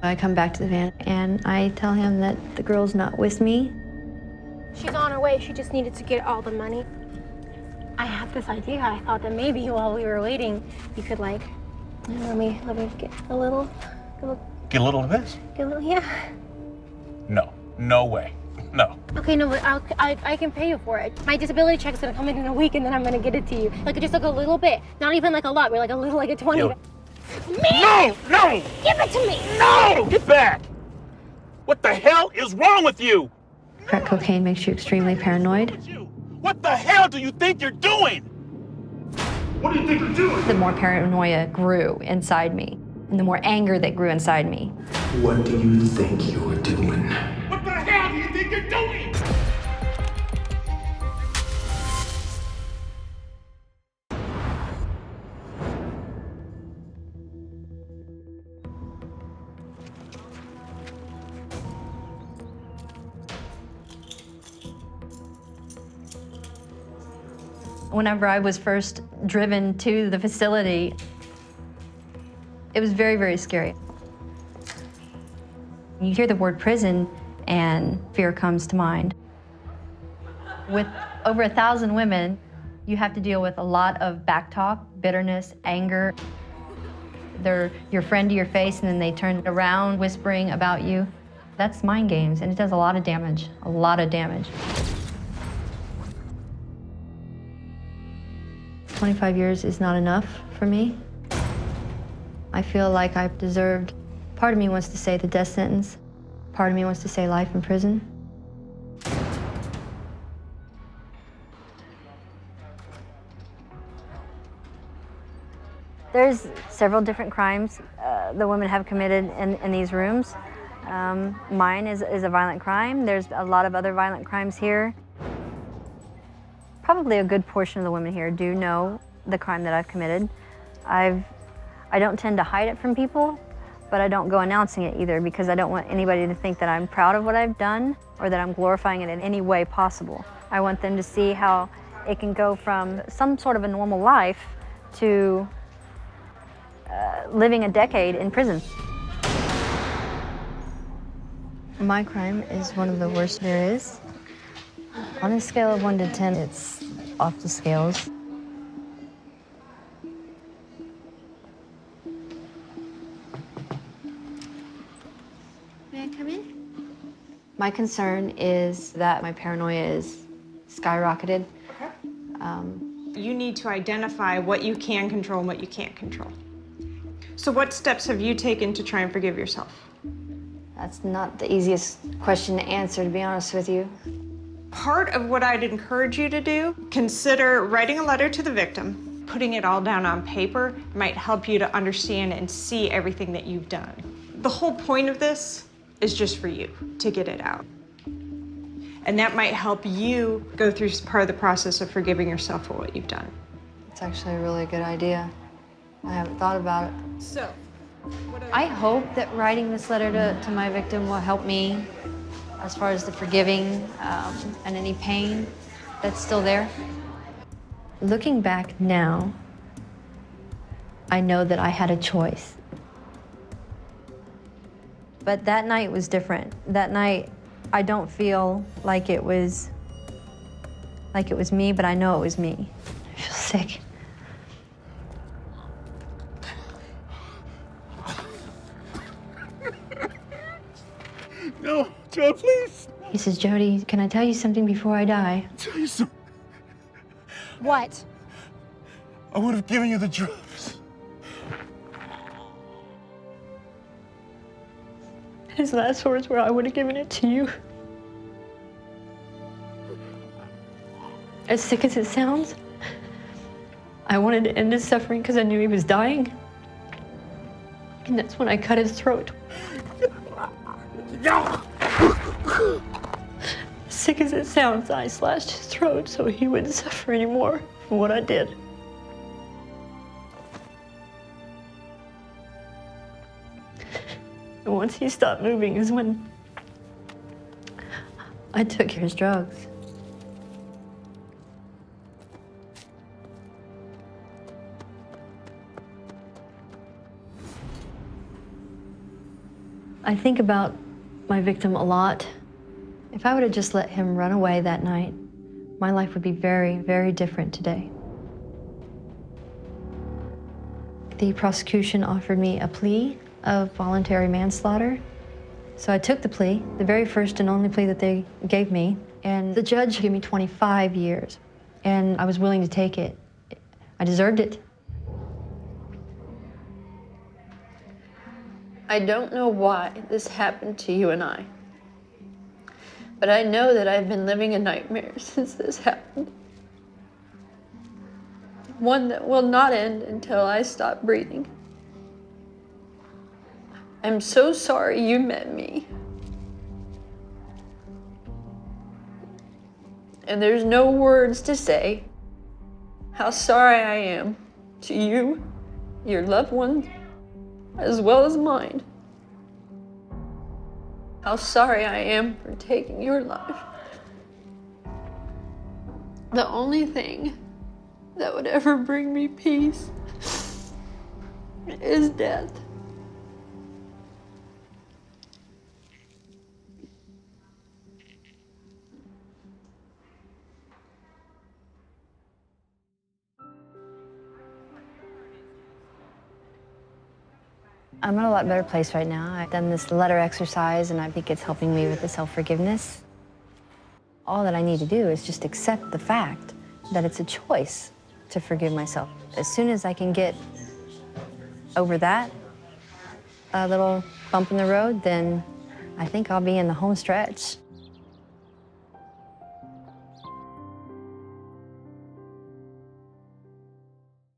I come back to the van and I tell him that the girl's not with me. She's on her way. She just needed to get all the money. I had this idea. I thought that maybe while we were waiting, you could let me get a little. Get a little of this? Get a little, yeah. No way. No. Okay, no, but I can pay you for it. My disability check's gonna come in a week, and then I'm gonna get it to you. Just like a little bit, not even like a lot, but like a little, like a 20. Yo. Man! No! Give it to me! No! Get back! What the hell is wrong with you? Crack cocaine makes you extremely paranoid. What the hell do you think you're doing? What do you think you're doing? The more paranoia grew inside me, and the more anger that grew inside me. What do you think you're doing? What the hell do you think you're doing? Whenever I was first driven to the facility, it was very, very scary. You hear the word prison and fear comes to mind. With over 1,000 women, you have to deal with a lot of backtalk, bitterness, anger. They're your friend to your face and then they turn around whispering about you. That's mind games and it does a lot of damage, a lot of damage. 25 years is not enough for me. I feel like I've deserved. Part of me wants to say the death sentence. Part of me wants to say life in prison. There's several different crimes the women have committed in these rooms. Mine is a violent crime. There's a lot of other violent crimes here. Probably a good portion of the women here do know the crime that I've committed. I don't tend to hide it from people, but I don't go announcing it either because I don't want anybody to think that I'm proud of what I've done or that I'm glorifying it in any way possible. I want them to see how it can go from some sort of a normal life to living a decade in prison. My crime is one of the worst there is. On a scale of 1 to 10, it's off the scales. May I come in? My concern is that my paranoia is skyrocketed. You need to identify what you can control and what you can't control. So what steps have you taken to try and forgive yourself? That's not the easiest question to answer, to be honest with you. Part of what I'd encourage you to do, consider writing a letter to the victim. Putting it all down on paper might help you to understand and see everything that you've done. The whole point of this is just for you, to get it out. And that might help you go through part of the process of forgiving yourself for what you've done. It's actually a really good idea. I haven't thought about it. So, I hope that writing this letter to my victim will help me as far as the forgiving and any pain that's still there. Looking back now, I know that I had a choice. But that night was different. That night, I don't feel like it was me, but I know it was me. I feel sick. No, Joe, please. He says, Jodie, can I tell you something before I die? Tell you something. What? I would have given you the drugs. His last words were, I would have given it to you. As sick as it sounds, I wanted to end his suffering because I knew he was dying. And that's when I cut his throat. Sick as it sounds, I slashed his throat so he wouldn't suffer anymore for what I did. And once he stopped moving is when I took his drugs. I think about my victim a lot. If I would have just let him run away that night, my life would be very, very different today. The prosecution offered me a plea of voluntary manslaughter. So I took the plea, the very first and only plea that they gave me, and the judge gave me 25 years, and I was willing to take it. I deserved it. I don't know why this happened to you and I, but I know that I've been living a nightmare since this happened. One that will not end until I stop breathing. I'm so sorry you met me. And there's no words to say how sorry I am to you, your loved ones, as well as mine. How sorry I am for taking your life. The only thing that would ever bring me peace is death. I'm in a lot better place right now. I've done this letter exercise, and I think it's helping me with the self-forgiveness. All that I need to do is just accept the fact that it's a choice to forgive myself. As soon as I can get over that little bump in the road, then I think I'll be in the home stretch.